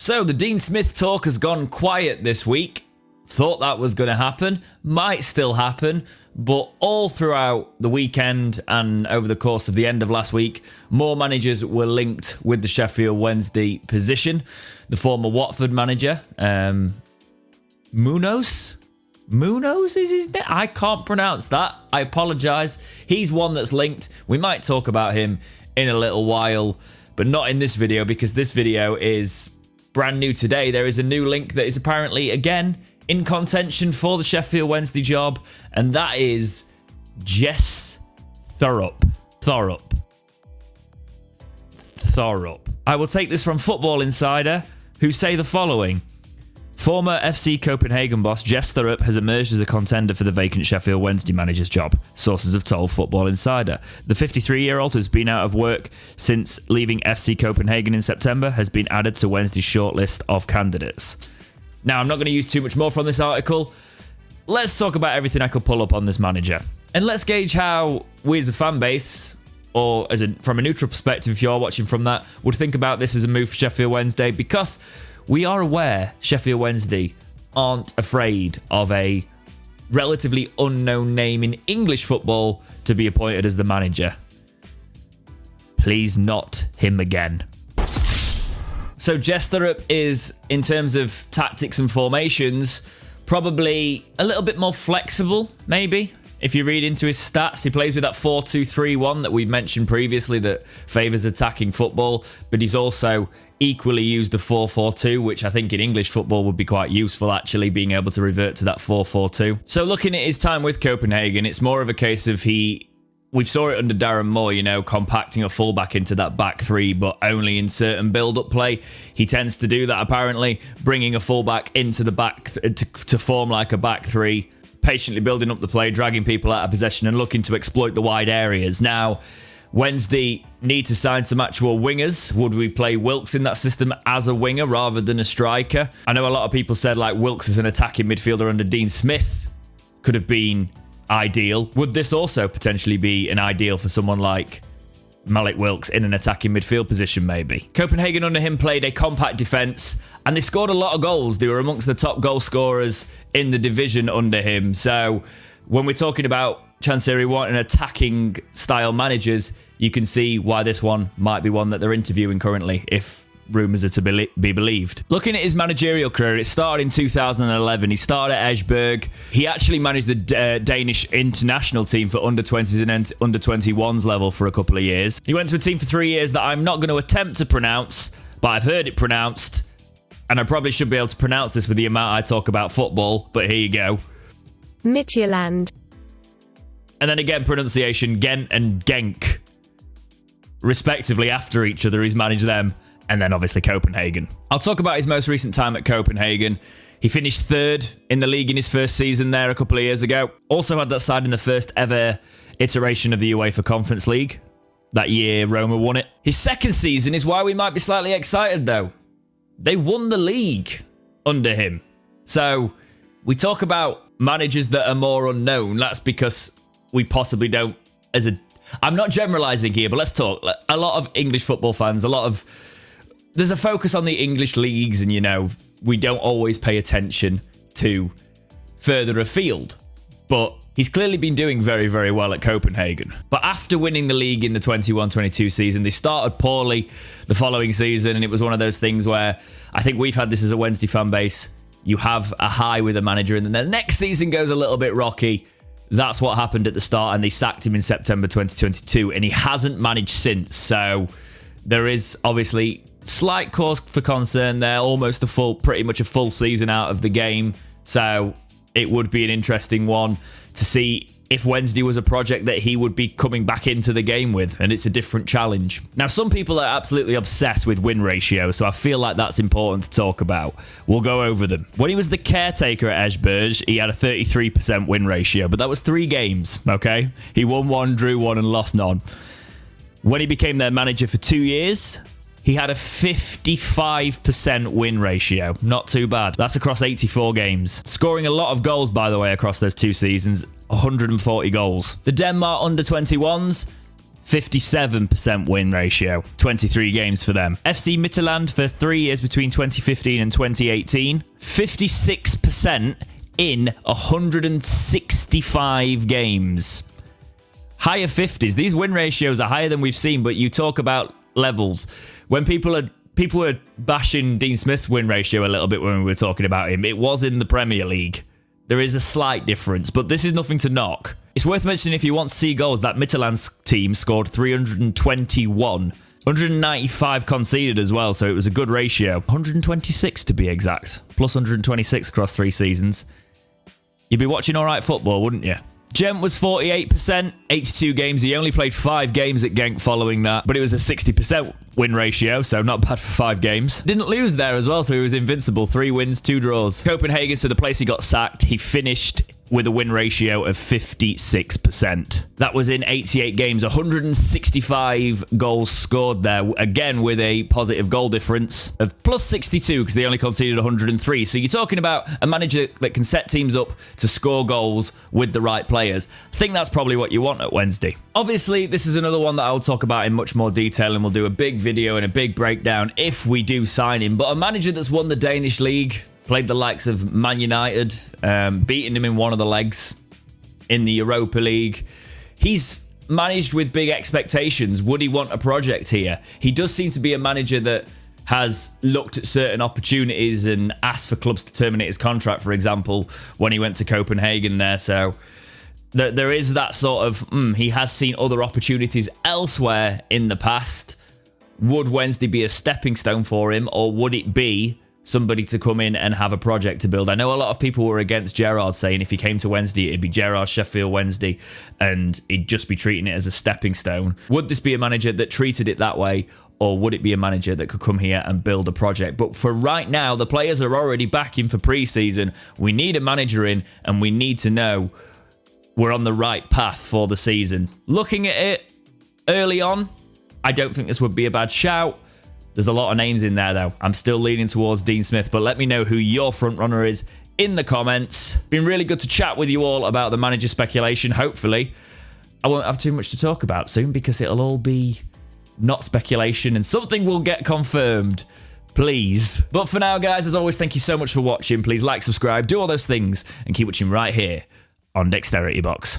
So the Dean Smith talk has gone quiet this week. Thought that was going to happen. Might still happen. But all throughout the weekend and over the course of the end of last week, more managers were linked with the Sheffield Wednesday position. The former Watford manager, Munoz is his name? I can't pronounce that. I apologise. He's one that's linked. We might talk about him in a little while, but not in this video because this video is brand new today. There is a new link that is apparently, again, in contention for the Sheffield Wednesday job, and that is Jess Thorup. I will take this from Football Insider, who say the following. Former FC Copenhagen boss Jess Thorup has emerged as a contender for the vacant Sheffield Wednesday manager's job, sources have told Football Insider. The 53-year-old, who's been out of work since leaving FC Copenhagen in September, has been added to Wednesday's shortlist of candidates. Now, I'm not going to use too much more from this article. Let's talk about everything I could pull up on this manager. And let's gauge how we as a fan base, or from a neutral perspective, if you are watching from that, would think about this as a move for Sheffield Wednesday, because we are aware Sheffield Wednesday aren't afraid of a relatively unknown name in English football to be appointed as the manager. Please not him again. So Jess Thorup is, in terms of tactics and formations, probably a little bit more flexible, maybe. If you read into his stats, he plays with that 4-2-3-1 that we've mentioned previously that favours attacking football, but he's also equally used the 4-4-2, which I think in English football would be quite useful, actually, being able to revert to that 4-4-2. So looking at his time with Copenhagen, it's more of a case of we saw it under Darren Moore, compacting a fullback into that back three, but only in certain build-up play. He tends to do that, apparently, bringing a fullback into the back to form like a back three, patiently building up the play, dragging people out of possession and looking to exploit the wide areas. Now, Wednesday need to sign some actual wingers. Would we play Wilks in that system as a winger rather than a striker? I know a lot of people said like Wilks as an attacking midfielder under Dean Smith could have been ideal. Would this also potentially be an ideal for someone like Malik Wilks in an attacking midfield position, maybe? Copenhagen under him played a compact defence and they scored a lot of goals. They were amongst the top goal scorers in the division under him. So when we're talking about Chansiri wanting attacking style managers, you can see why this one might be one that they're interviewing currently, if rumours are to be believed. Looking at his managerial career, it started in 2011. He started at Esbjerg. He actually managed the Danish international team for under-20s and under-21s level for a couple of years. He went to a team for 3 years that I'm not going to attempt to pronounce, but I've heard it pronounced, and I probably should be able to pronounce this with the amount I talk about football, but here you go. Midtjylland. And then again, pronunciation, Gent and Genk, respectively, after each other. He's managed them. And then obviously Copenhagen. I'll talk about his most recent time at Copenhagen. He finished third in the league in his first season there a couple of years ago. Also had that side in the first ever iteration of the UEFA Conference League. That year, Roma won it. His second season is why we might be slightly excited, though. They won the league under him. So we talk about managers that are more unknown. That's because we possibly don't, I'm not generalising here, but let's talk. A lot of English football fans, there's a focus on the English leagues and, we don't always pay attention to further afield. But he's clearly been doing very, very well at Copenhagen. But after winning the league in the 21-22 season, they started poorly the following season. And it was one of those things where I think we've had this as a Wednesday fan base. You have a high with a manager and then the next season goes a little bit rocky. That's what happened at the start and they sacked him in September 2022 and he hasn't managed since. So there is obviously slight cause for concern there, pretty much a full season out of the game. So it would be an interesting one to see if Wednesday was a project that he would be coming back into the game with, and it's a different challenge. Now, some people are absolutely obsessed with win ratio, so I feel like that's important to talk about. We'll go over them. When he was the caretaker at Esbjerg, he had a 33% win ratio, but that was 3 games, okay? He won 1, drew 1, and lost none. When he became their manager for 2 years, he had a 55% win ratio. Not too bad. That's across 84 games. Scoring a lot of goals, by the way, across those 2 seasons. 140 goals. The Denmark under-21s, 57% win ratio, 23 games for them. FC Midtjylland for 3 years between 2015 and 2018, 56% in 165 games. Higher 50s. These win ratios are higher than we've seen, but you talk about levels. When people were bashing Dean Smith's win ratio a little bit when we were talking about him, it was in the Premier League. There is a slight difference, but this is nothing to knock. It's worth mentioning if you want to see goals, that Midtjylland's team scored 321. 195 conceded as well, so it was a good ratio. 126 to be exact. Plus 126 across 3 seasons. You'd be watching all right football, wouldn't you? Gent was 48%, 82 games. He only played 5 games at Genk following that, but it was a 60% win ratio, so not bad for 5 games. Didn't lose there as well, so he was invincible. 3 wins, 2 draws. Copenhagen, so the place he got sacked, he finished with a win ratio of 56%. That was in 88 games, 165 goals scored there, again with a positive goal difference of plus 62 because they only conceded 103. So you're talking about a manager that can set teams up to score goals with the right players. I think that's probably what you want at Wednesday. Obviously, this is another one that I'll talk about in much more detail, and we'll do a big video and a big breakdown if we do sign him. But a manager that's won the Danish league, played the likes of Man United, beating him in one of the legs in the Europa League. He's managed with big expectations. Would he want a project here? He does seem to be a manager that has looked at certain opportunities and asked for clubs to terminate his contract, for example, when he went to Copenhagen there. So there is that sort of, he has seen other opportunities elsewhere in the past. Would Wednesday be a stepping stone for him, or would it be somebody to come in and have a project to build? I know a lot of people were against Gerrard, saying if he came to Wednesday, it'd be Gerrard, Sheffield Wednesday, and he'd just be treating it as a stepping stone. Would this be a manager that treated it that way, or would it be a manager that could come here and build a project? But for right now, the players are already back in for pre-season. We need a manager in, and we need to know we're on the right path for the season. Looking at it early on, I don't think this would be a bad shout. There's a lot of names in there, though. I'm still leaning towards Dean Smith, but let me know who your front runner is in the comments. Been really good to chat with you all about the manager speculation. Hopefully, I won't have too much to talk about soon because it'll all be not speculation and something will get confirmed. Please. But for now, guys, as always, thank you so much for watching. Please like, subscribe, do all those things, and keep watching right here on Dexterity Box.